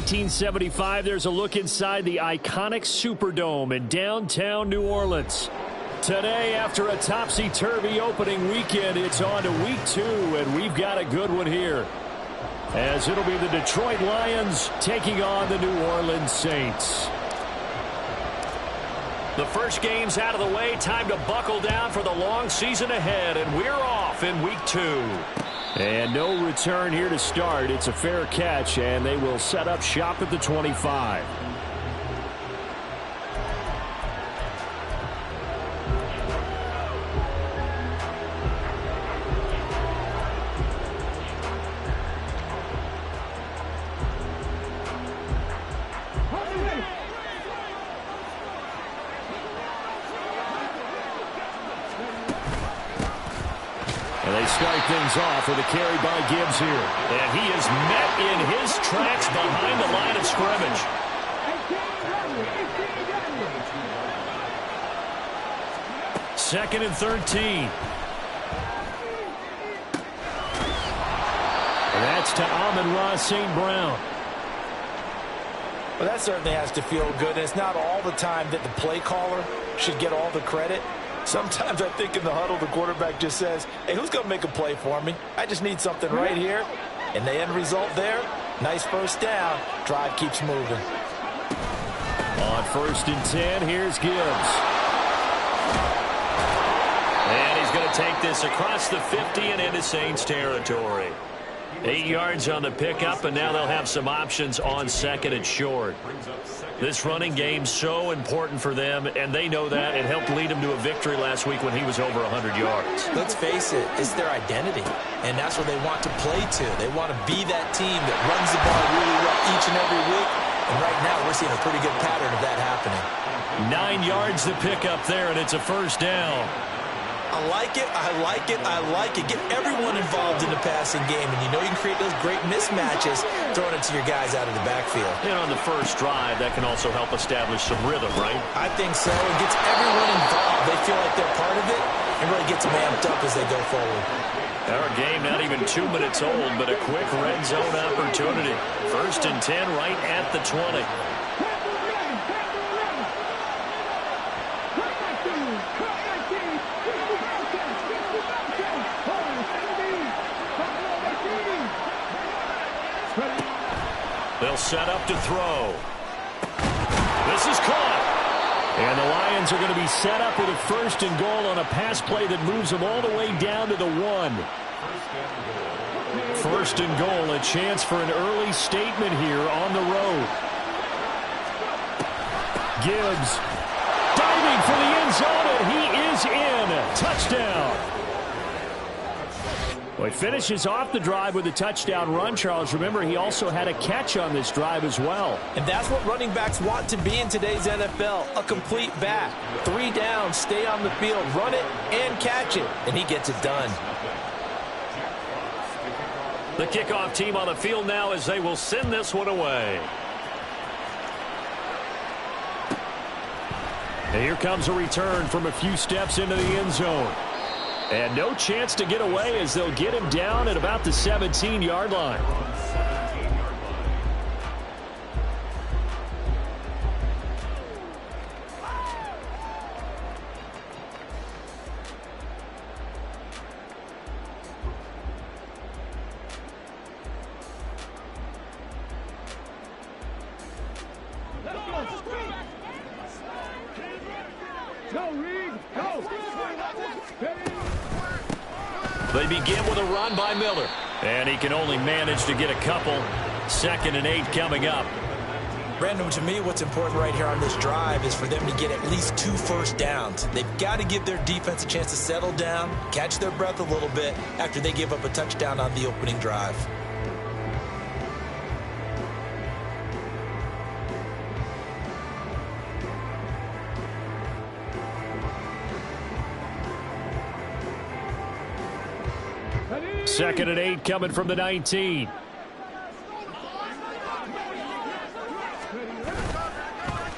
1975, there's a look inside the iconic Superdome in downtown New Orleans. Today, after a topsy-turvy opening weekend, it's on to week 2, and we've got a good one here, as it'll be the Detroit Lions taking on the New Orleans Saints. The first game's out of the way. Time to buckle down for the long season ahead, and we're off in week 2. And no return here to start. It's a fair catch, and they will set up shop at the 25. And they start things off with a carry by Gibbs here. And he is met in his tracks behind the line of scrimmage. Second and 13. And that's to Amon-Ra St. Brown. Well, that certainly has to feel good. And it's not all the time that the play caller should get all the credit. Sometimes I think in the huddle, the quarterback just says, hey, who's going to make a play for me? I just need something right here. And the end result there, nice first down. Drive keeps moving. On 1st and 10, here's Gibbs. And he's going to take this across the 50 and into Saints territory. 8 yards on the pickup, and now they'll have some options on second and short. This running game's so important for them, and they know that. It helped lead them to a victory last week when he was over 100 yards. Let's face it, it's their identity, and that's what they want to play to. They want to be that team that runs the ball really well each and every week, and right now we're seeing a pretty good pattern of that happening. 9 yards to pick up there, and it's a first down. I like it, I like it, I like it. Get everyone involved in the passing game, and you know you can create those great mismatches throwing it to your guys out of the backfield. And on the first drive, that can also help establish some rhythm, right? I think so. It gets everyone involved. They feel like they're part of it, and really gets them amped up as they go forward. Our game not even 2 minutes old, but a quick red zone opportunity. 1st and 10 right at the 20. They'll set up to throw. This is caught. And the Lions are going to be set up with a 1st and goal on a pass play that moves them all the way down to the 1. 1st and goal, a chance for an early statement here on the road. Gibbs diving for the end zone, and he is in. Touchdown. Well, he finishes off the drive with a touchdown run, Charles. Remember, he also had a catch on this drive as well. And that's what running backs want to be in today's NFL, a complete back. 3 down, stay on the field, run it, and catch it. And he gets it done. The kickoff team on the field now as they will send this one away. And here comes a return from a few steps into the end zone. And no chance to get away as they'll get him down at about the 17-yard line. They begin with a run by Miller. And he can only manage to get a couple. 2nd and 8 coming up. Brandon, to me, what's important right here on this drive is for them to get at least 2 first downs. They've got to give their defense a chance to settle down, catch their breath a little bit after they give up a touchdown on the opening drive. Second and 8 coming from the 19.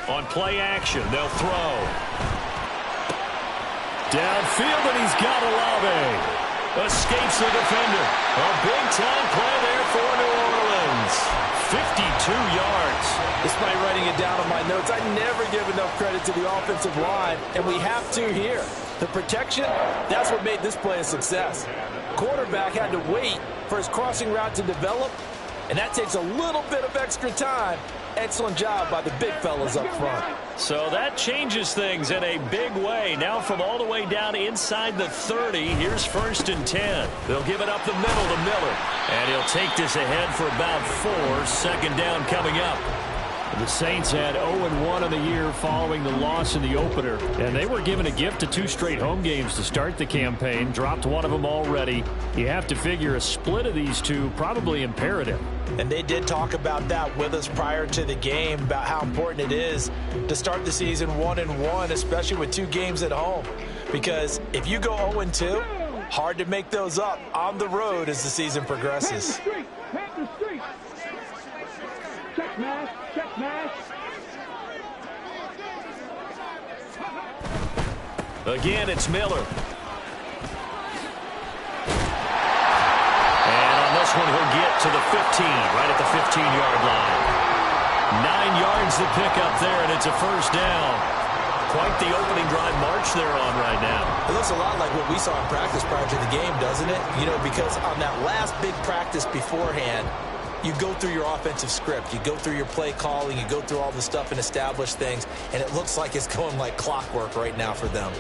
On play action, they'll throw. Downfield, and he's got Olave. Escapes the defender. A big-time play there for New Orleans. 52 yards. Despite writing it down on my notes, I never give enough credit to the offensive line, and we have to here. The protection, that's what made this play a success. Quarterback had to wait for his crossing route to develop, and that takes a little bit of extra time. Excellent job by the big fellas up front. So that changes things in a big way. Now from all the way down inside the 30, here's 1st and 10. They'll give it up the middle to Miller. And he'll take this ahead for about 4. 2nd down coming up. The Saints had 0-1 on the year following the loss in the opener. And they were given a gift of 2 straight home games to start the campaign. Dropped one of them already. You have to figure a split of these two probably imperative. And they did talk about that with us prior to the game, about how important it is to start the season 1-1, especially with 2 games at home. Because if you go 0-2, hard to make those up on the road as the season progresses. Again, it's Miller. And on this one, he'll get to the 15, right at the 15-yard line. 9 yards the pickup there, and it's a 1st down. Quite the opening drive march they're on right now. It looks a lot like what we saw in practice prior to the game, doesn't it? You know, because on that last big practice beforehand, you go through your offensive script. You go through your play calling. You go through all the stuff and establish things. And it looks like it's going like clockwork right now for them.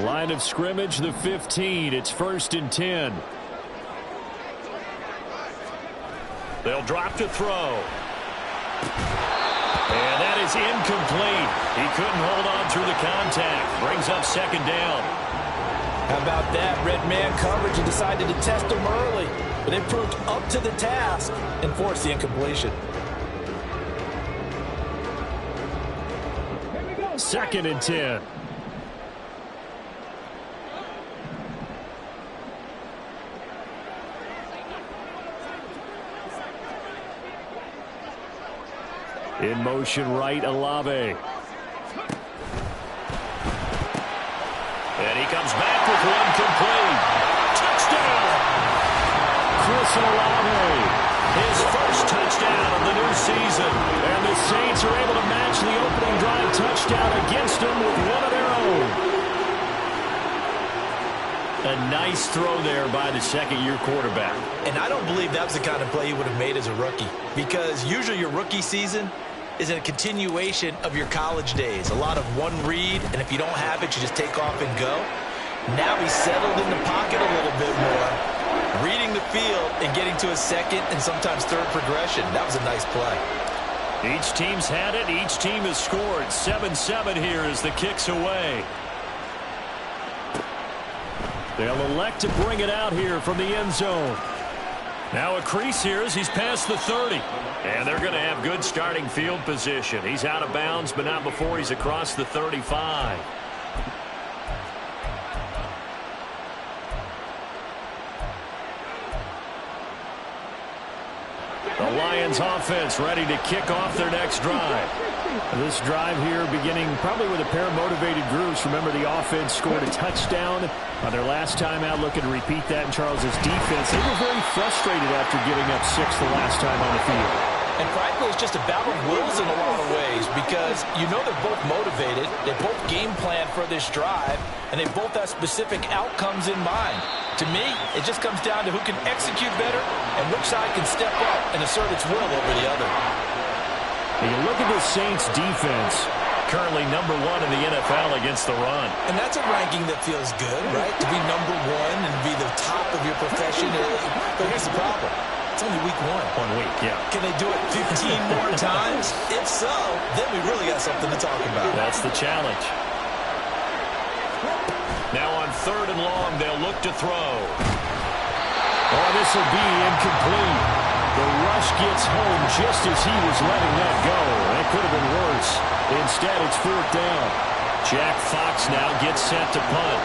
Line of scrimmage, the 15. It's 1st and 10. They'll drop to throw. And that is incomplete. He couldn't hold on through the contact. Brings up 2nd down. How about that? Red man coverage and decided to test him early. But it proved up to the task and forced the incompletion. 2nd and 10. In motion right, Olave. And he comes back with one complete. Touchdown! Chris Olave, his first touchdown of the new season. And the Saints are able to match the opening drive touchdown against them with one of their own. A nice throw there by the 2nd-year quarterback. And I don't believe that was the kind of play he would have made as a rookie. Because usually your rookie season is a continuation of your college days. A lot of one read, and if you don't have it, you just take off and go. Now he's settled in the pocket a little bit more, reading the field and getting to a 2nd and sometimes 3rd progression. That was a nice play. Each team's had it. Each team has scored. 7-7 here as the kick's away. They'll elect to bring it out here from the end zone. Now a crease here as he's past the 30. And they're going to have good starting field position. He's out of bounds, but not before he's across the 35. The Lions offense ready to kick off their next drive. This drive here beginning probably with a pair of motivated groups. Remember, the offense scored a touchdown on their last time out, looking to repeat that in Charles's defense. They were very frustrated after giving up 6 the last time on the field. And frankly, it's just a battle of wills in a lot of ways because you know they're both motivated. They both game plan for this drive, and they both have specific outcomes in mind. To me, it just comes down to who can execute better and which side can step up and assert its will over the other. And you look at the Saints defense, currently #1 in the NFL against the run. And that's a ranking that feels good, right? To be #1 and be the top of your profession. But here's the problem. It's only week 1. 1 week, yeah. Can they do it 15 more times? If so, then we really got something to talk about. That's the challenge. Now on 3rd and long, they'll look to throw. Oh, this will be incomplete. The rush gets home just as he was letting that go. That could have been worse. Instead, it's 4th down. Jack Fox now gets set to punt.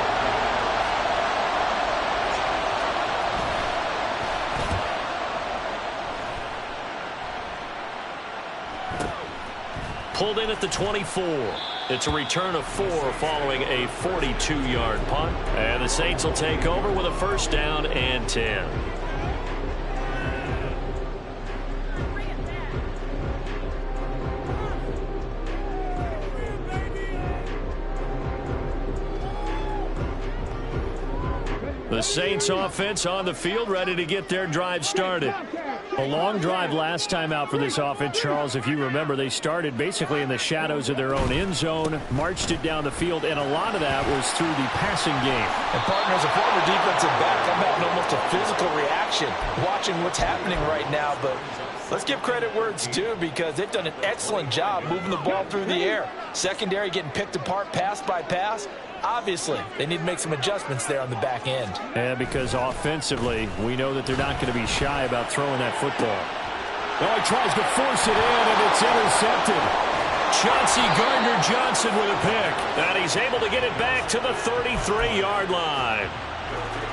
Pulled in at the 24. It's a return of 4 following a 42-yard punt. And the Saints will take over with a first down and 10. The Saints offense on the field, ready to get their drive started. A long drive last time out for this offense, Charles. If you remember, they started basically in the shadows of their own end zone, marched it down the field, and a lot of that was through the passing game. And partner, as a former defensive back, I'm having almost a physical reaction watching what's happening right now. But let's give credit where it's due, because they've done an excellent job moving the ball through the air. Secondary getting picked apart pass by pass. Obviously, they need to make some adjustments there on the back end. And because offensively, we know that they're not going to be shy about throwing that football. Oh, he tries to force it in, and it's intercepted. Chauncey Gardner-Johnson with a pick. And he's able to get it back to the 33-yard line.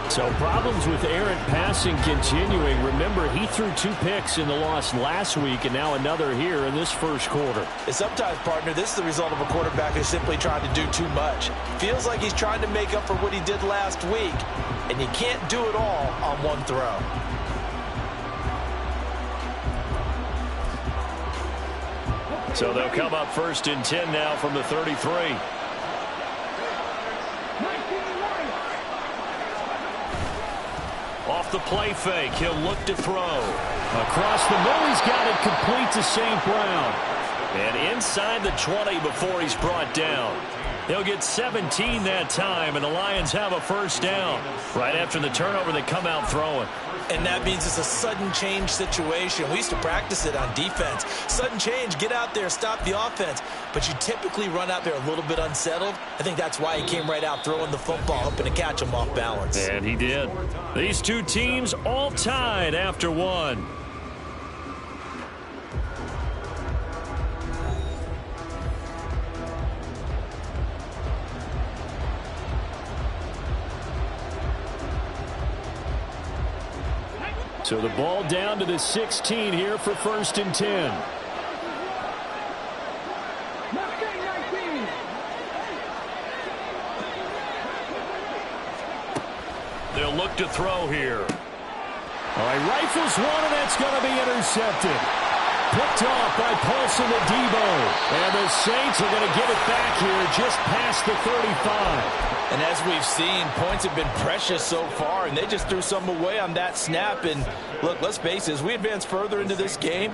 So problems with errant passing continuing. Remember, he threw 2 picks in the loss last week, and now another here in this first quarter. And sometimes, partner, this is the result of a quarterback who's simply trying to do too much. Feels like he's trying to make up for what he did last week, and you can't do it all on one throw. So they'll come up first and 10 now from the 33. Off the play fake, he'll look to throw. Across the middle, he's got it complete to St. Brown. And inside the 20 before he's brought down. They'll get 17 that time, and the Lions have a first down. Right after the turnover, they come out throwing. And that means it's a sudden change situation. We used to practice it on defense. Sudden change, get out there, stop the offense. But you typically run out there a little bit unsettled. I think that's why he came right out throwing the football, hoping to catch him off balance. And he did. These two teams all tied after one. So the ball down to the 16 here for first and 10. They'll look to throw here. All right, rifles one, and that's going to be intercepted. Picked off by Paulson Adebo. And the Saints are going to get it back here just past the 35. And as we've seen, points have been precious so far, and they just threw some away on that snap. And look, let's face it, as we advance further into this game,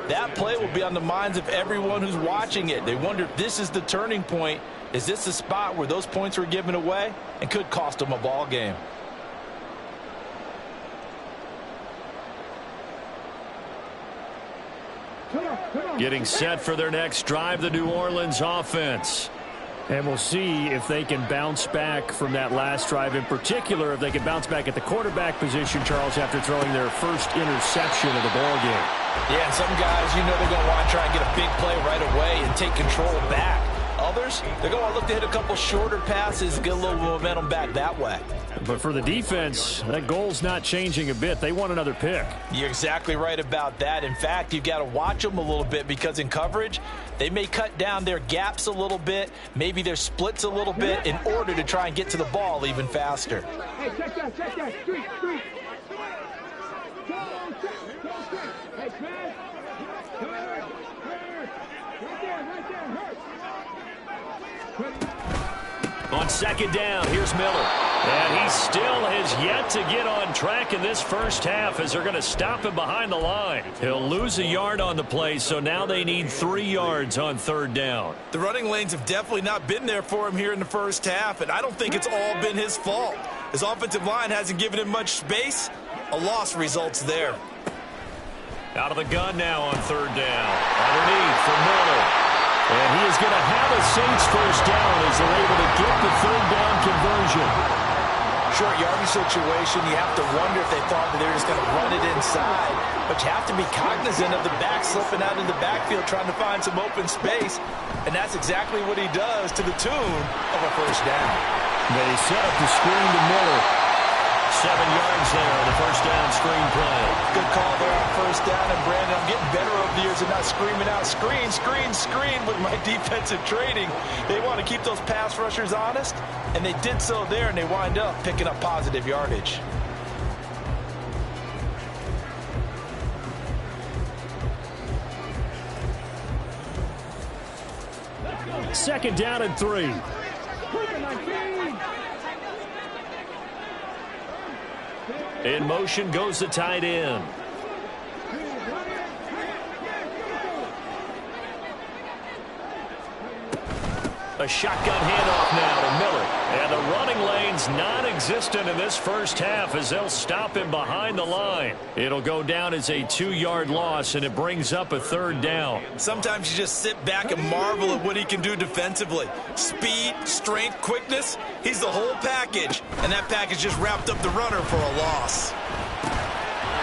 that play will be on the minds of everyone who's watching it. They wonder if this is the turning point. Is this the spot where those points were given away and could cost them a ball game? Getting set for their next drive, the New Orleans offense. And we'll see if they can bounce back from that last drive. In particular, if they can bounce back at the quarterback position, Charles, after throwing their first interception of the ball game. Yeah, and some guys, you know they're going to want to try and get a big play right away and take control back. Others, they're going to look to hit a couple shorter passes, get a little momentum back that way. But for the defense, that goal's not changing a bit. They want another pick. You're exactly right about that. In fact, you've got to watch them a little bit, because in coverage, they may cut down their gaps a little bit, maybe their splits a little bit, in order to try and get to the ball even faster. Hey, check that, street. Go, hey, Chris. On second down, here's Miller. And he still has yet to get on track in this first half, as they're going to stop him behind the line. He'll lose a yard on the play, so now they need 3 yards on third down. The running lanes have definitely not been there for him here in the first half, and I don't think it's all been his fault. His offensive line hasn't given him much space. A loss results there. Out of the gun now on third down. Underneath for Miller. And he is going to have a Saints first down as they're able to get the third down conversion. Short yardage situation, you have to wonder if they thought that they were just going to run it inside. But you have to be cognizant of the back slipping out in the backfield trying to find some open space. And that's exactly what he does, to the tune of a first down. They set up the screen to Miller. 7 yards there on the first down screen play. Good call there on first down, and Brandon, I'm getting better over the years and not screaming out, screen, screen, screen with my defensive training. They want to keep those pass rushers honest, and they did so there, and they wind up picking up positive yardage. Second down and 3. In motion goes the tight end. A shotgun handoff now to Miller. And the running lane's non-existent in this first half as they'll stop him behind the line. It'll go down as a 2-yard loss, and it brings up a third down. Sometimes you just sit back and marvel at what he can do defensively. Speed, strength, quickness, he's the whole package. And that package just wrapped up the runner for a loss.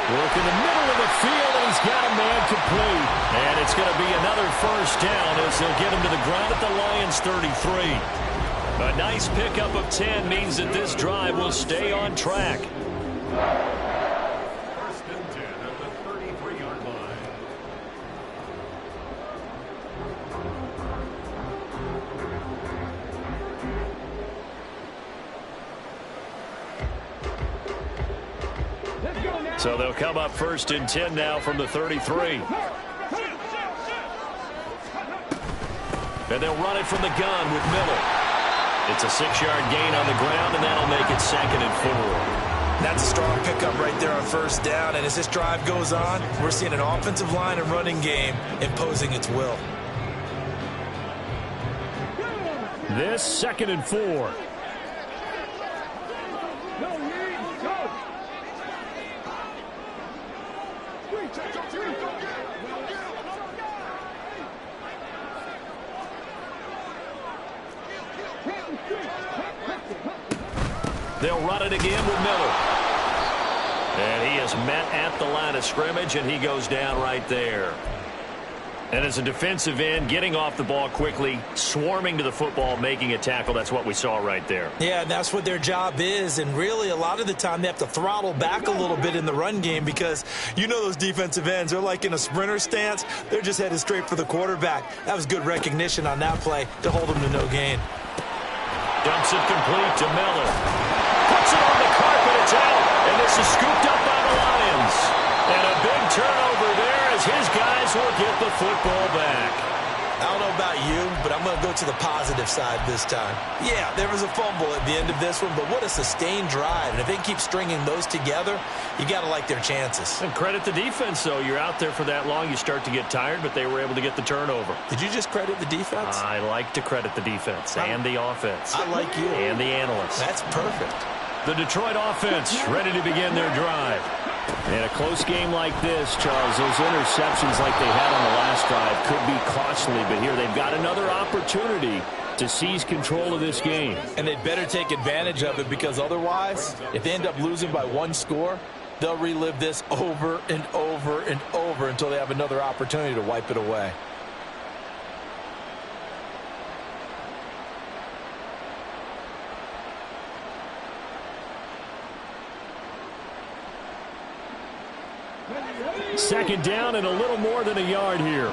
Work in the middle of the field, and he's got a man complete. And it's going to be another first down as they'll get him to the ground at the Lions' 33. A nice pickup of 10 means that this drive will stay on track. First and 10 at the 33-yard line. So they'll come up first and 10 now from the 33. And they'll run it from the gun with Miller. It's a 6-yard gain on the ground, and that'll make it 2nd and 4. That's a strong pickup right there on first down. And as this drive goes on, we're seeing an offensive line and running game imposing its will. This 2nd and 4. They'll run it again with Miller. And he is met at the line of scrimmage, and he goes down right there. And as a defensive end, getting off the ball quickly, swarming to the football, making a tackle, that's what we saw right there. Yeah, and that's what their job is. And really, a lot of the time, they have to throttle back a little bit in the run game because you know those defensive ends, they're like in a sprinter stance. They're just headed straight for the quarterback. That was good recognition on that play to hold them to no gain. Dumps it complete to Miller. Puts it on the carpet, it's out, and this is scooped up by the Lions. And a big turnover there as his guys will get the football back. I don't know about you, but I'm going to go to the positive side this time. Yeah, there was a fumble at the end of this one, but what a sustained drive. And if they keep stringing those together, you got to like their chances. And credit the defense, though. You're out there for that long, you start to get tired, but they were able to get the turnover. Did you just credit the defense? I like to credit the defense and the offense. I like you. And the analysts. That's perfect. The Detroit offense ready to begin their drive. In a close game like this, Charles, those interceptions like they had on the last drive could be costly, but here they've got another opportunity to seize control of this game. And they'd better take advantage of it because otherwise, if they end up losing by 1 score, they'll relive this over and over and over until they have another opportunity to wipe it away. Second down and a little more than a yard here.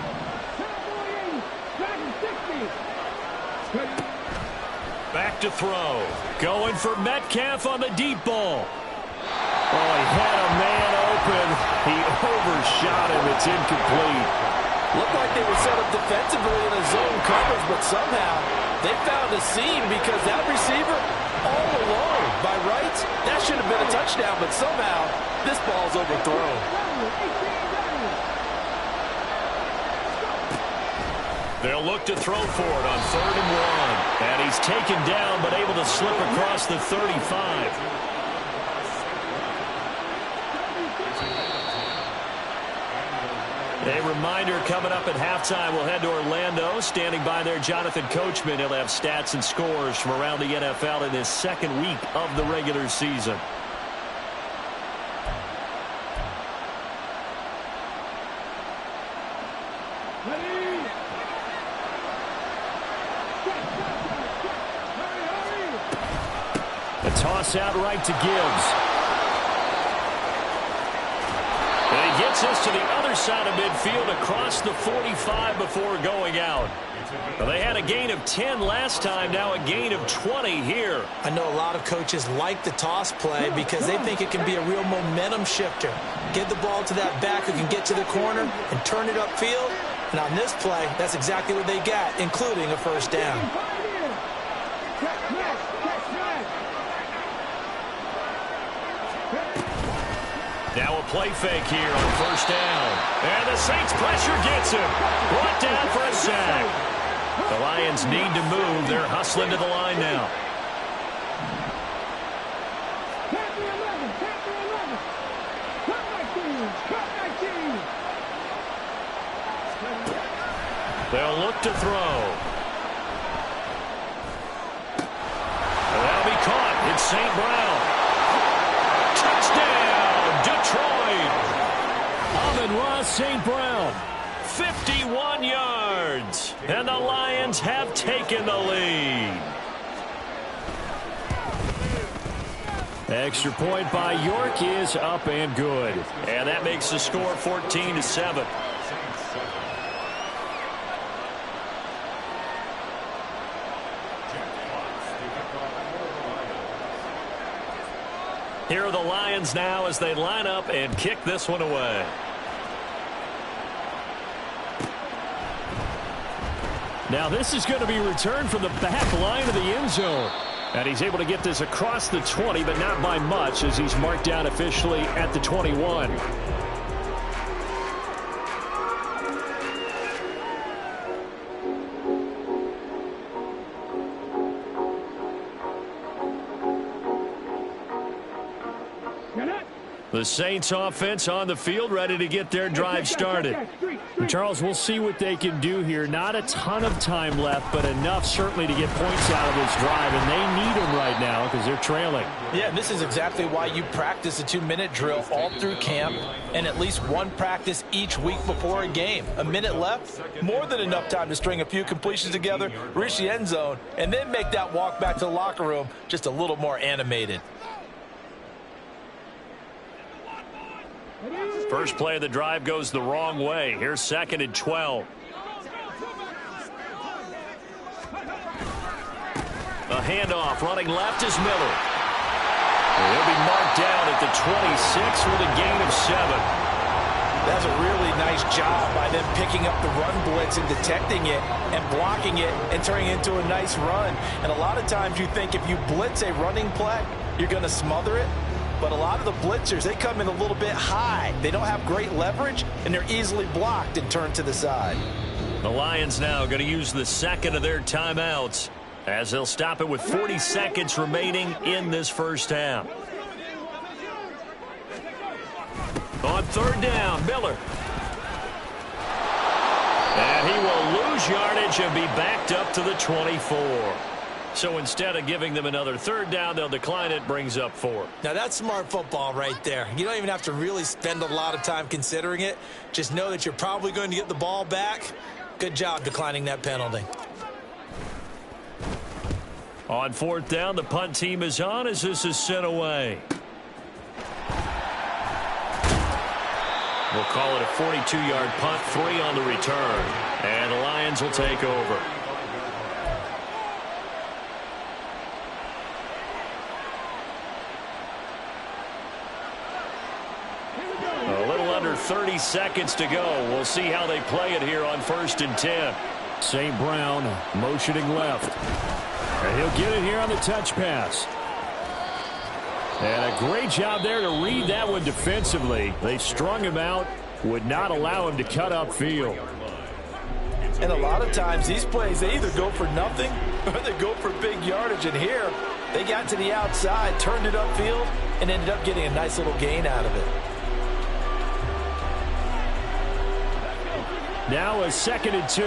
Back to throw. Going for Metcalf on the deep ball. Oh, he had a man open. He overshot him. It's incomplete. Looked like they were set up defensively in a zone coverage, but somehow they found a seam because that receiver all alone. By rights, that should have been a touchdown, but somehow this ball's overthrown. They'll look to throw for it on 3rd and 1. And he's taken down but able to slip across the 35. A reminder coming up at halftime, we'll head to Orlando. Standing by there, Jonathan Coachman. He'll have stats and scores from around the NFL in his 2nd week of the regular season. A toss out right to Gibbs. And he Gets this to the other side of midfield across the 45 before going out. Well, they had a gain of 10 last time, now a gain of 20 here. I know a lot of coaches like the toss play because they think it can be a real momentum shifter. Get the ball to that back who can get to the corner and turn it upfield. And on this play, that's exactly what they got, including a first down. Now a play fake here on first down. And the Saints pressure gets him. Brought down for a sack. The Lions need to move. They're hustling to the line now. They'll look to throw. That'll be caught. It's St. Brown. Touchdown, Detroit. Amon-Ra St. Brown. 51 yards. And the Lions have taken the lead. Extra point by York is up and good. And that makes the score 14-7. Here are the Lions now as they line up and kick this one away. Now this is going to be returned from the back line of the end zone. And he's able to get this across the 20, but not by much as he's marked down officially at the 21. The Saints offense on the field ready to get their drive started. Charles, we'll see what they can do here. Not a ton of time left, but enough certainly to get points out of this drive, and they need them right now because they're trailing. Yeah, this is exactly why you practice a 2-minute drill all through camp and at least one practice each week before a game. A minute left, more than enough time to string a few completions together, reach the end zone, and then make that walk back to the locker room just a little more animated. First play of the drive goes the wrong way. Here's 2nd and 12. A handoff running left is Miller. He'll be marked down at the 26 with a gain of 7. That's a really nice job by them picking up the run blitz and detecting it and blocking it and turning it into a nice run. And a lot of times you think if you blitz a running play, you're going to smother it. But a lot of the blitzers, they come in a little bit high. They don't have great leverage, and they're easily blocked and turned to the side. The Lions now going to use the second of their timeouts as they'll stop it with 40 seconds remaining in this first half. On third down, Miller. And he will lose yardage and be backed up to the 24. So instead of giving them another third down, they'll decline it, brings up 4. Now that's smart football right there. You don't even have to really spend a lot of time considering it. Just know that you're probably going to get the ball back. Good job declining that penalty. On fourth down, the punt team is on as this is sent away. We'll call it a 42-yard punt, 3 on the return. And the Lions will take over. A little under 30 seconds to go. We'll see how they play it here on 1st and 10. St. Brown motioning left. And he'll get it here on the touch pass. And a great job there to read that one defensively. They strung him out, would not allow him to cut upfield. And a lot of times these plays, they either go for nothing or they go for big yardage. And here, they got to the outside, turned it upfield, and ended up getting a nice little gain out of it. Now a 2nd and 2.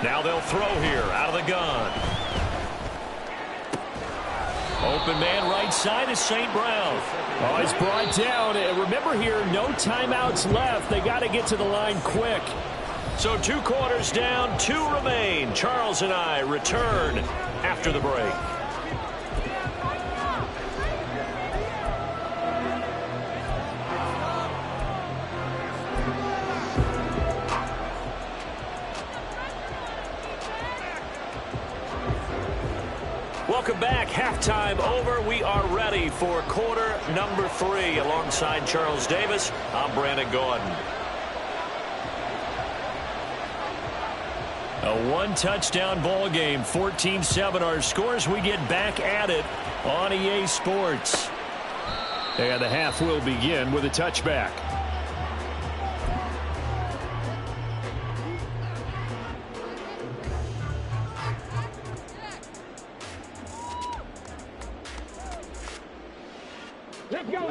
Now they'll throw here out of the gun. Open man right side is St. Brown. Oh, he's brought down. And remember here, no timeouts left. They got to get to the line quick. So 2 quarters down, 2 remain. Charles and I return after the break. Welcome back. Halftime over. We are ready for quarter number 3. Alongside Charles Davis, I'm Brandon Gaudin. A 1-touchdown ball game, 14-7 our scores. We get back at it on EA Sports. And the half will begin with a touchback.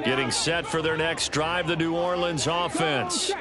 Getting set for their next drive, the New Orleans offense.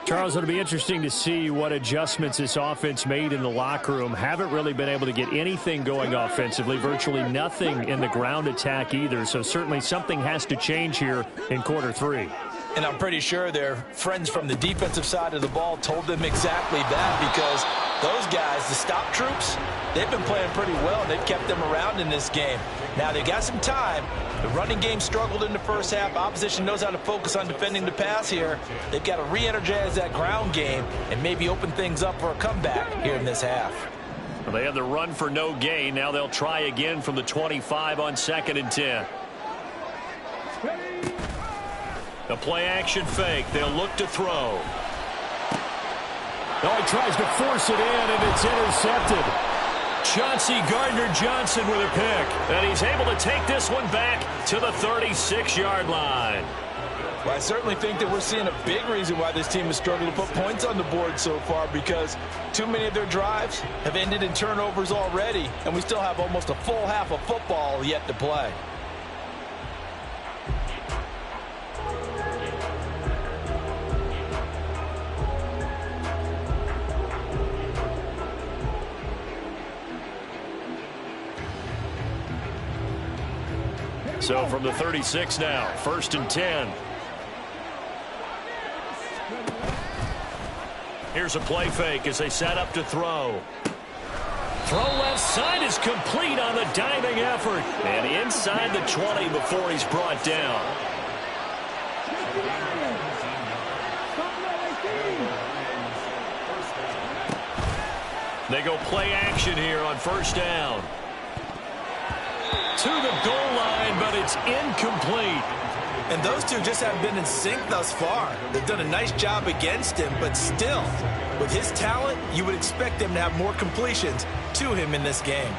Charles, it'll be interesting to see what adjustments this offense made in the locker room. Haven't really been able to get anything going offensively, virtually nothing in the ground attack either. So certainly something has to change here in quarter 3. And I'm pretty sure their friends from the defensive side of the ball told them exactly that, because those guys, the stop troops, they've been playing pretty well. They've kept them around in this game. Now they got some time. The running game struggled in the first half. Opposition knows how to focus on defending the pass here. They've got to re-energize that ground game and maybe open things up for a comeback here in this half. Well, they have the run for no gain. Now they'll try again from the 25 on 2nd and 10. The play-action fake. They'll look to throw. Oh, he tries to force it in, and it's intercepted. Chauncey Gardner-Johnson with a pick. And he's able to take this one back to the 36-yard line. Well, I certainly think that we're seeing a big reason why this team has struggled to put points on the board so far, because too many of their drives have ended in turnovers already, and we still have almost a full half of football yet to play. So from the 36 now, 1st and 10. Here's a play fake as they set up to throw. Throw left side is complete on the diving effort. And inside the 20 before he's brought down. They go play action here on 1st down. To the goal line, but it's incomplete. And those two just haven't been in sync thus far. They've done a nice job against him, but still, with his talent, you would expect them to have more completions to him in this game.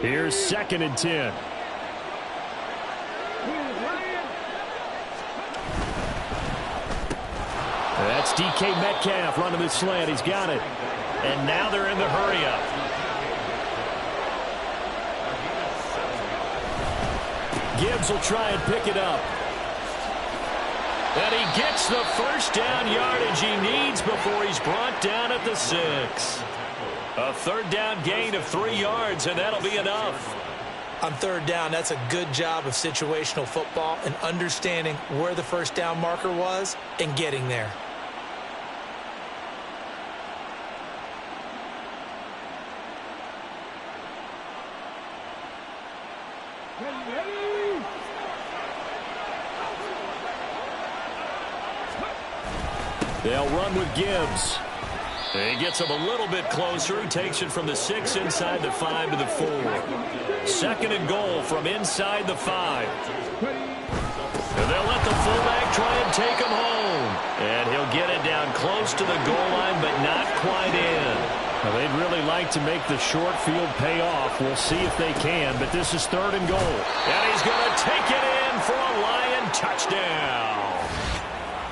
Here's 2nd and 10. That's DK Metcalf running the slant. He's got it. And now they're in the hurry-up. Gibbs will try and pick it up. And he gets the 1st down yardage he needs before he's brought down at the 6. A 3rd down gain of 3 yards, and that'll be enough. On 3rd down, that's a good job of situational football and understanding where the 1st down marker was and getting there. They'll run with Gibbs. He gets him a little bit closer. He takes it from the 6 inside the 5 to the 4. 2nd and goal from inside the 5. And they'll let the fullback try and take him home. And he'll get it down close to the goal line, but not quite in. Well, they'd really like to make the short field pay off. We'll see if they can, but this is 3rd and goal. And he's going to take it in for a Lion touchdown.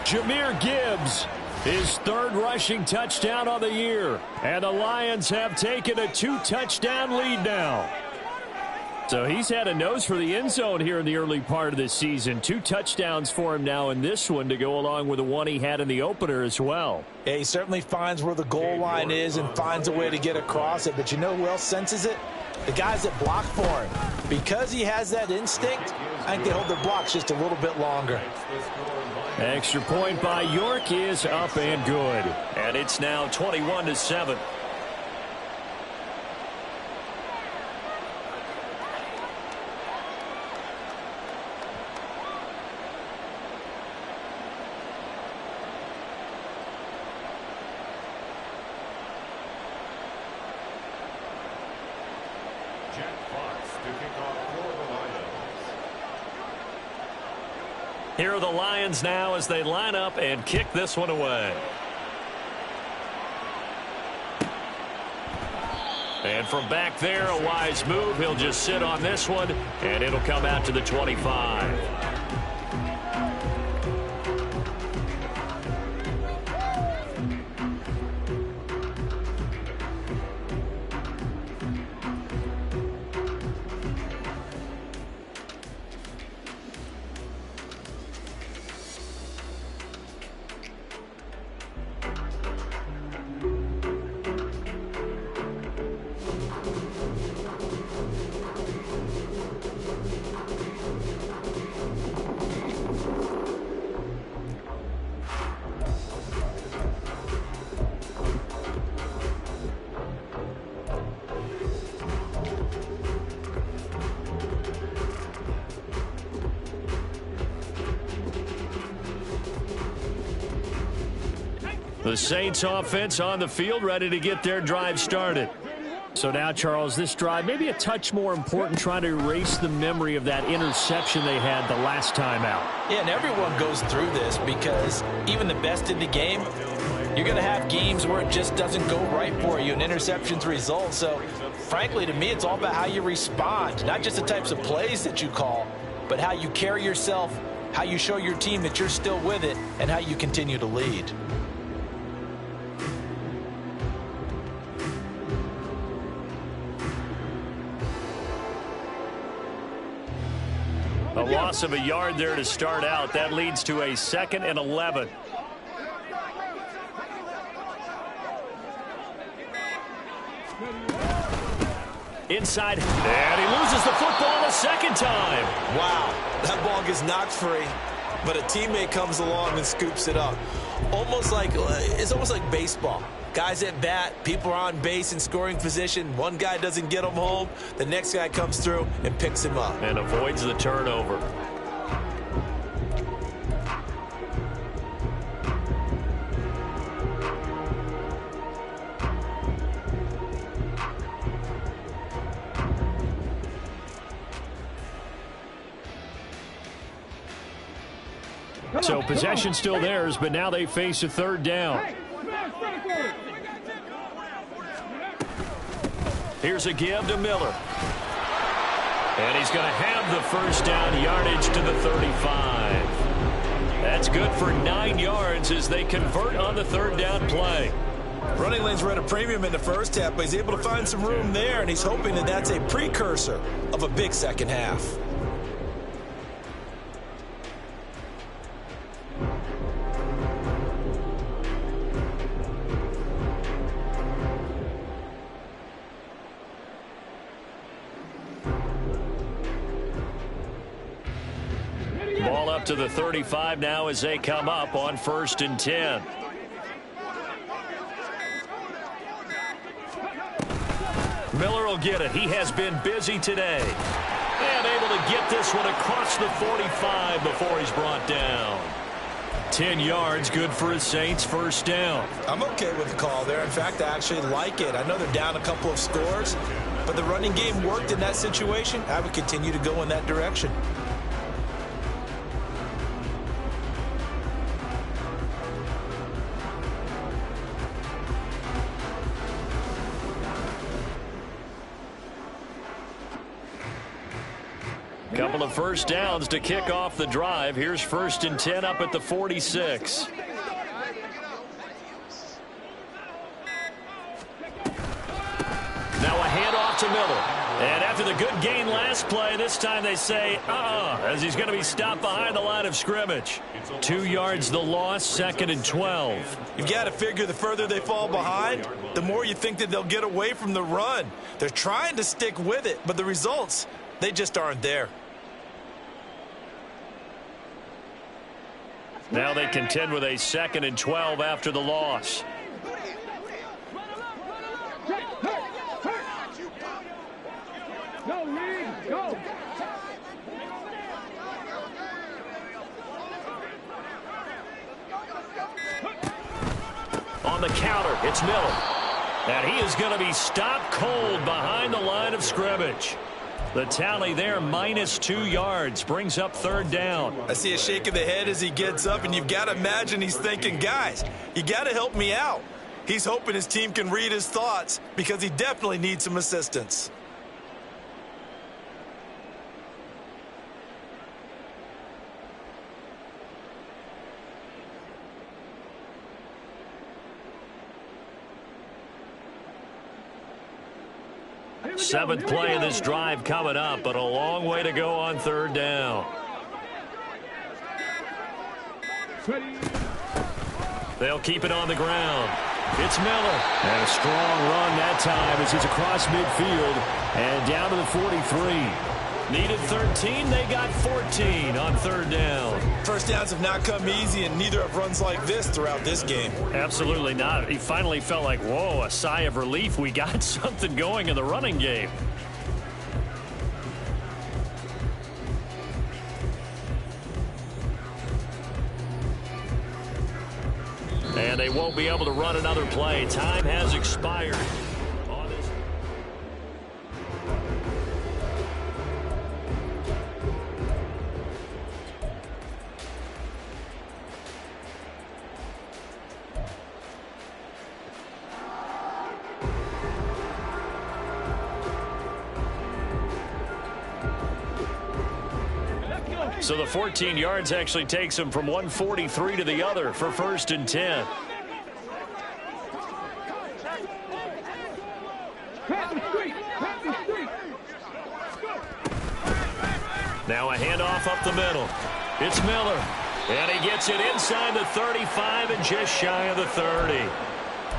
Jahmyr Gibbs, his 3rd rushing touchdown of the year. And the Lions have taken a 2-touchdown lead now. So he's had a nose for the end zone here in the early part of this season. 2 touchdowns for him now in this one to go along with the one he had in the opener as well. Yeah, he certainly finds where the goal line is and finds a way to get across it. But you know who else senses it? The guys that block for him. Because he has that instinct, I think they hold their blocks just a little bit longer. Extra point by York is up and good. And it's now 21-7. Here are the Lions now as they line up and kick this one away. And from back there, a wise move. He'll just sit on this one, and it'll come out to the 25. The Saints offense on the field, ready to get their drive started. So now, Charles, this drive maybe a touch more important, trying to erase the memory of that interception they had the last time out. Yeah, and everyone goes through this because even the best in the game, you're going to have games where it just doesn't go right for you, and interceptions result. So, frankly, to me, it's all about how you respond, not just the types of plays that you call, but how you carry yourself, how you show your team that you're still with it, and how you continue to lead. A loss of a yard there to start out. That leads to a 2nd and 11. Inside, and he loses the football the second time. Wow, that ball gets knocked free, but a teammate comes along and scoops it up. It's almost like baseball. Guys at bat, people are on base in scoring position. One guy doesn't get him home. The next guy comes through and picks him up. And avoids the turnover. So possession still theirs, but now they face a 3rd down. Here's a give to Miller. And he's going to have the first down, yardage to the 35. That's good for 9 yards as they convert on the 3rd down play. Running lanes were at a premium in the first half, but he's able to find some room there, and he's hoping that that's a precursor of a big second half. Ball up to the 35 now as they come up on 1st and 10. Miller will get it. He has been busy today. And able to get this one across the 45 before he's brought down. 10 yards, good for his Saints, 1st down. I'm okay with the call there. In fact, I actually like it. I know they're down a couple of scores, but the running game worked in that situation. I would continue to go in that direction. Couple of 1st downs to kick off the drive. Here's 1st and 10 up at the 46. Now a handoff to Miller. And after the good gain last play, this time they say, as he's going to be stopped behind the line of scrimmage. 2 yards the loss, 2nd and 12. You've got to figure the further they fall behind, the more you think that they'll get away from the run. They're trying to stick with it, but the results, they just aren't there. Now they contend with a 2nd and 12 after the loss. Go, Reed, go. On the counter, it's Miller. And he is going to be stopped cold behind the line of scrimmage. The tally there, -2 yards, brings up 3rd down. I see a shake of the head as he gets up, and you've got to imagine he's thinking, guys, you got to help me out. He's hoping his team can read his thoughts because he definitely needs some assistance. Seventh play of this drive coming up, but a long way to go on 3rd down. They'll keep it on the ground. It's Miller. And a strong run that time as he's across midfield and down to the 43. Needed 13. They got 14 on 3rd down. First downs have not come easy, and neither have runs like this throughout this game. Absolutely not. He finally felt like, whoa, a sigh of relief. We got something going in the running game. And they won't be able to run another play. Time has expired. So the 14 yards actually takes him from 143 to the other for 1st and 10. Now a handoff up the middle. It's Miller. And he gets it inside the 35 and just shy of the 30.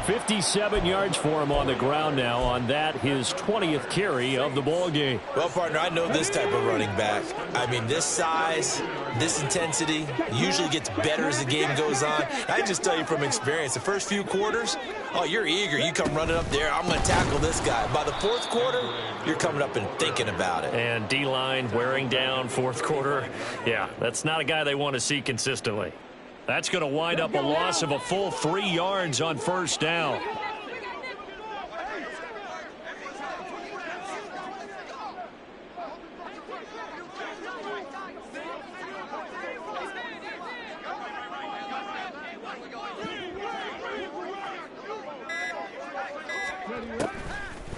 57 yards for him on the ground now on that, his 20th carry of the ball game. Well, partner, I know this type of running back. I mean, this size, this intensity usually gets better as the game goes on. I just tell you from experience, the first few quarters, oh, you're eager. You come running up there, I'm going to tackle this guy. By the 4th quarter, you're coming up and thinking about it. And D-line wearing down 4th quarter. Yeah, that's not a guy they want to see consistently. That's going to wind up a loss of a full 3 yards on 1st down.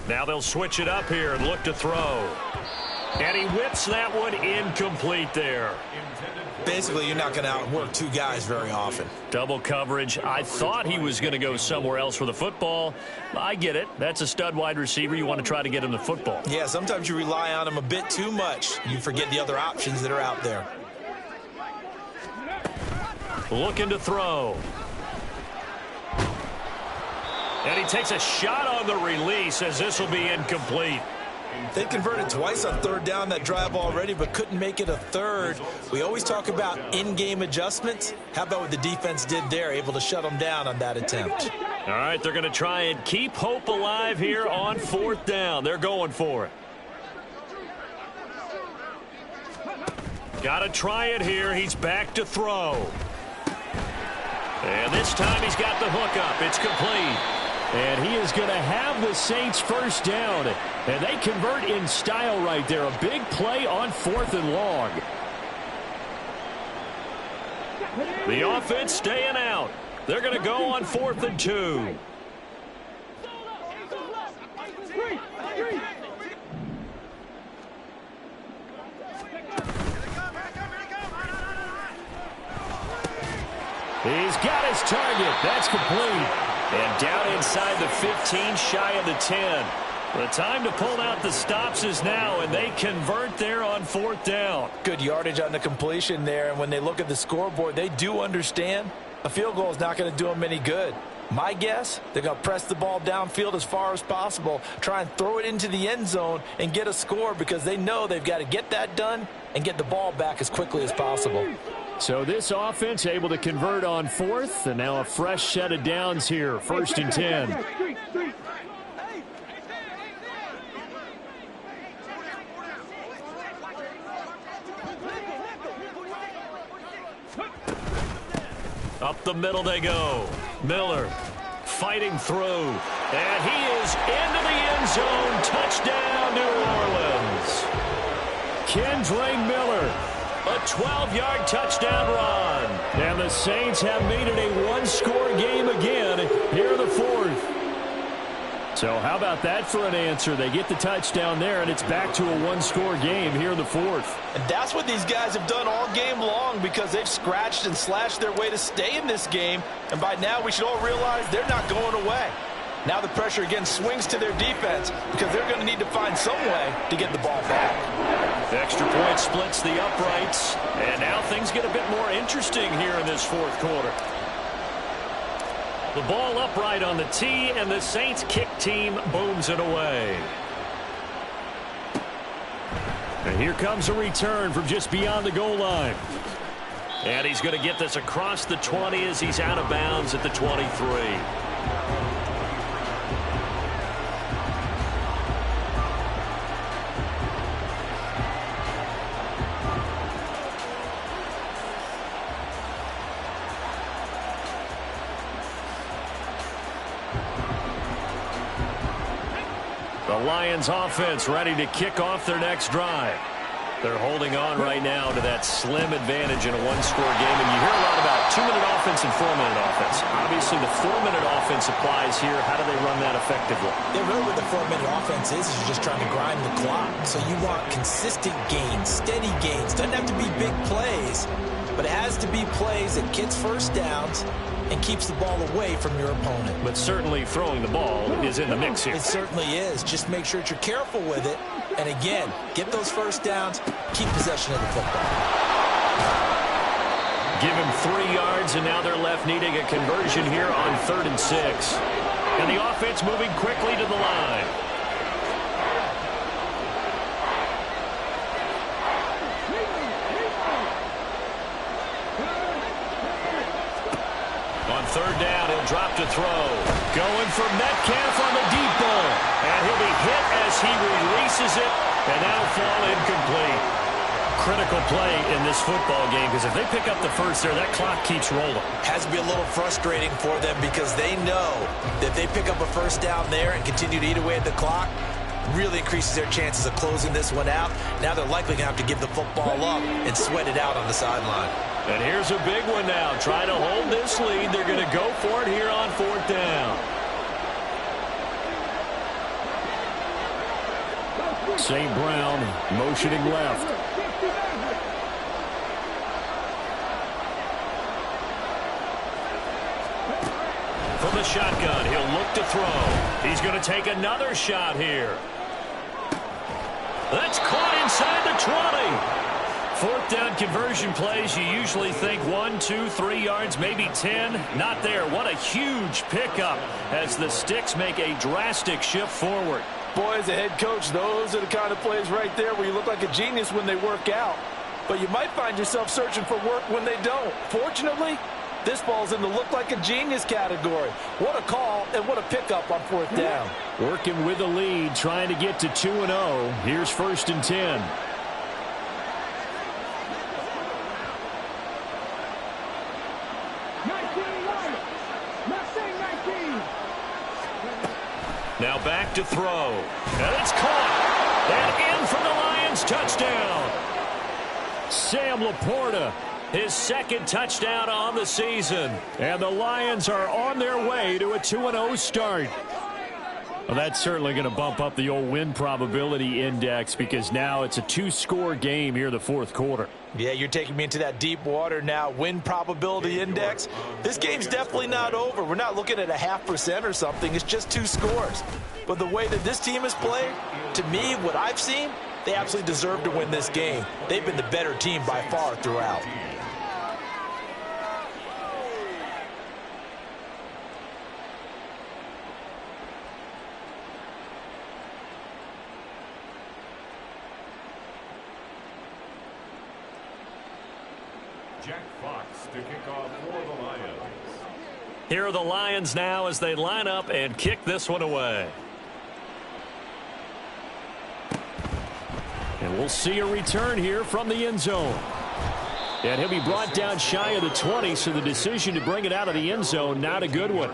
Now they'll switch it up here and look to throw. And he whips that one incomplete there. Basically, you're not going to outwork 2 guys very often. Double coverage. I thought he was going to go somewhere else for the football. I get it. That's a stud wide receiver. You want to try to get him the football. Yeah, sometimes you rely on him a bit too much. You forget the other options that are out there. Looking to throw. And he takes a shot on the release as this will be incomplete. They converted twice on 3rd down that drive already, but couldn't make it a 3rd. We always talk about in-game adjustments. How about what the defense did there, able to shut them down on that attempt? All right, they're going to try and keep hope alive here on 4th down. They're going for it. Got to try it here. He's back to throw. And this time he's got the hook up. It's complete. And he is going to have the Saints 1st down. And they convert in style right there. A big play on 4th and long. The offense staying out. They're going to go on 4th and 2. He's got his target. That's complete. And down inside the 15, shy of the 10. The time to pull out the stops is now, and they convert there on 4th down. Good yardage on the completion there, and when they look at the scoreboard, they do understand a field goal is not going to do them any good. My guess, they're going to press the ball downfield as far as possible, try and throw it into the end zone and get a score because they know they've got to get that done and get the ball back as quickly as possible. So this offense able to convert on 4th, and now a fresh set of downs here, 1st and 10. Up the middle they go. Miller fighting through. And he is into the end zone. Touchdown, New Orleans. Kendre Miller. A 12-yard touchdown run. And the Saints have made it a one-score game again here in the 4th. So how about that for an answer? They get the touchdown there, and it's back to a one-score game here in the 4th. And that's what these guys have done all game long because they've scratched and slashed their way to stay in this game. And by now, we should all realize they're not going away. Now the pressure again swings to their defense because they're going to need to find some way to get the ball back. The extra point splits the uprights, and now things get a bit more interesting here in this 4th quarter. The ball upright on the tee, and the Saints kick team booms it away. And here comes a return from just beyond the goal line. And he's going to get this across the 20 as he's out of bounds at the 23. The Lions offense ready to kick off their next drive. They're holding on right now to that slim advantage in a one-score game. And you hear a lot about 2-minute offense and 4-minute offense. Obviously, the 4-minute offense applies here. How do they run that effectively? Yeah, really what the 4-minute offense is you're just trying to grind the clock. So you want consistent gains, steady gains. Doesn't have to be big plays, but it has to be plays that gets first downs and keeps the ball away from your opponent. But certainly throwing the ball is in the mix here. It certainly is. Just make sure that you're careful with it. And again, get those first downs, keep possession of the football. Give him 3 yards, and now they're left needing a conversion here on 3rd and 6. And the offense moving quickly to the line. On 3rd down, he'll drop to throw. Going for Metcalf on the deep ball. And he'll be hit as he releases it, and that'll fall incomplete. Critical play in this football game because if they pick up the first there, that clock keeps rolling. Has to be a little frustrating for them because they know that if they pick up a first down there and continue to eat away at the clock, really increases their chances of closing this one out. Now they're likely going to have to give the football up and sweat it out on the sideline. And here's a big one now. Trying to hold this lead. They're going to go for it here on 4th down. St. Brown motioning left. From the shotgun, he'll look to throw. He's going to take another shot here. That's caught inside the 20. 4th down conversion plays, you usually think 1, 2, 3 yards, maybe 10. Not there. What a huge pickup as the Sticks make a drastic shift forward. Boy, as a head coach, those are the kind of plays right there where you look like a genius when they work out. But you might find yourself searching for work when they don't. Fortunately, this ball's in the look like a genius category. What a call and what a pickup on 4th down. Working with the lead, trying to get to 2-0. Here's 1st and 10. Now back to throw. And it's caught. And in for the Lions touchdown. Sam Laporta, his 2nd touchdown on the season. And the Lions are on their way to a 2-0 start. Well, that's certainly going to bump up the old win probability index because now it's a 2-score game here in the fourth quarter. Yeah, you're taking me into that deep water now. Win probability index. This game's definitely not over. We're not looking at a 0.5% or something. It's just 2 scores. But the way that this team has played, to me, what I've seen, they absolutely deserve to win this game. They've been the better team by far throughout. Jack Fox to kick off for the Lions. Here are the Lions now as they line up and kick this one away. And we'll see a return here from the end zone. And he'll be brought down shy of the 20, so the decision to bring it out of the end zone, not a good one.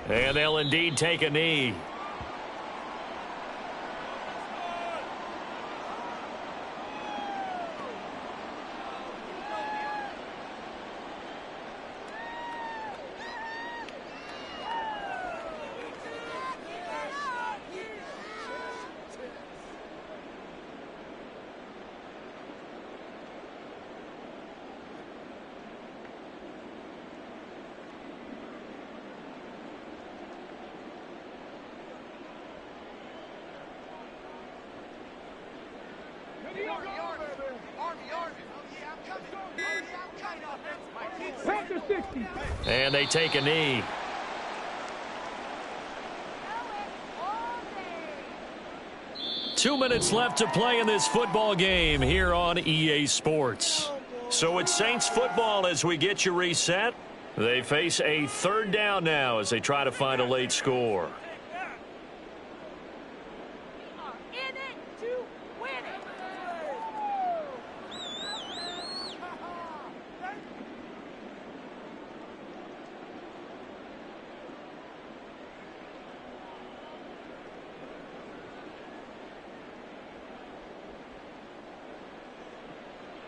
And they'll indeed take a knee. And they take a knee. Two minutes left to play in this football game here on EA Sports. So it's Saints football as we get you reset. They face a third down now as they try to find a late score.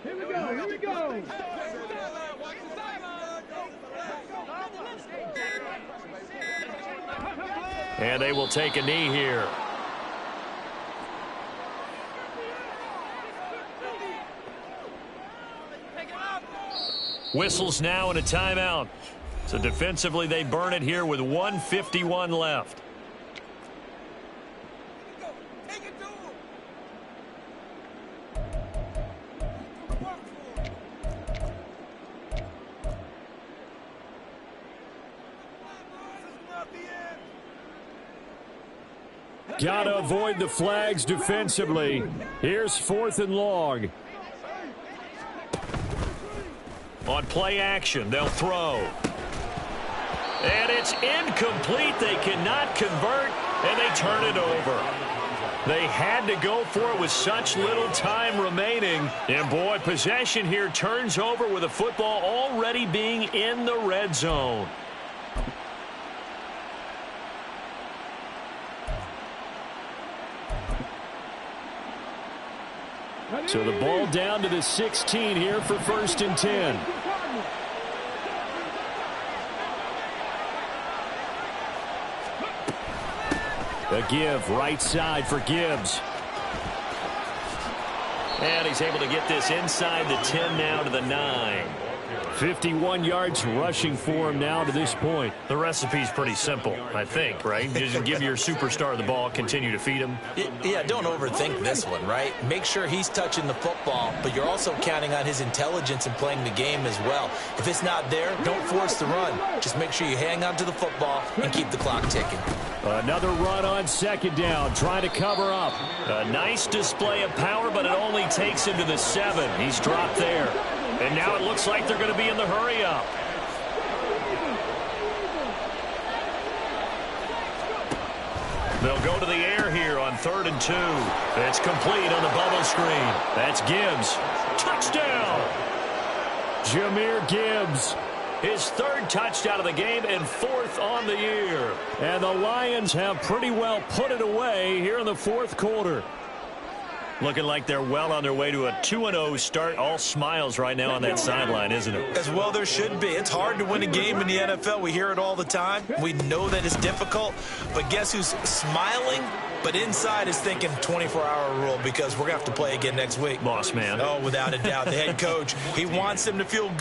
Here we go. And they will take a knee here. Whistles now and a timeout. So defensively they burn it here with 1:51 left. Got to avoid the flags defensively. Here's 4th and long. On play action, they'll throw. And it's incomplete. They cannot convert, and they turn it over. They had to go for it with such little time remaining. And, boy, possession here turns over with the football already being in the red zone. So the ball down to the 16 here for 1st and 10. The give right side for Gibbs. And he's able to get this inside the 10 now to the 9. 51 yards rushing for him now to this point. The recipe's pretty simple, I think, right? Just give your superstar the ball, continue to feed him. Yeah, don't overthink this one, right? Make sure he's touching the football, but you're also counting on his intelligence in playing the game as well. If it's not there, don't force the run. Just make sure you hang on to the football and keep the clock ticking. Another run on 2nd down, trying to cover up. A nice display of power, but it only takes him to the 7. He's dropped there. And now it looks like they're going to be in the hurry-up. They'll go to the air here on 3rd and 2. It's complete on the bubble screen. That's Gibbs. Touchdown! Jahmyr Gibbs. His third touchdown of the game and fourth on the year. And the Lions have pretty well put it away here in the fourth quarter. Looking like they're well on their way to a 2-0 start. All smiles right now on that sideline, isn't it? As well there should be. It's hard to win a game in the NFL. We hear it all the time. We know that it's difficult. But guess who's smiling? But inside is thinking 24-hour rule because we're going to have to play again next week. Boss man. Oh, without a doubt. The head coach, he wants them to feel good.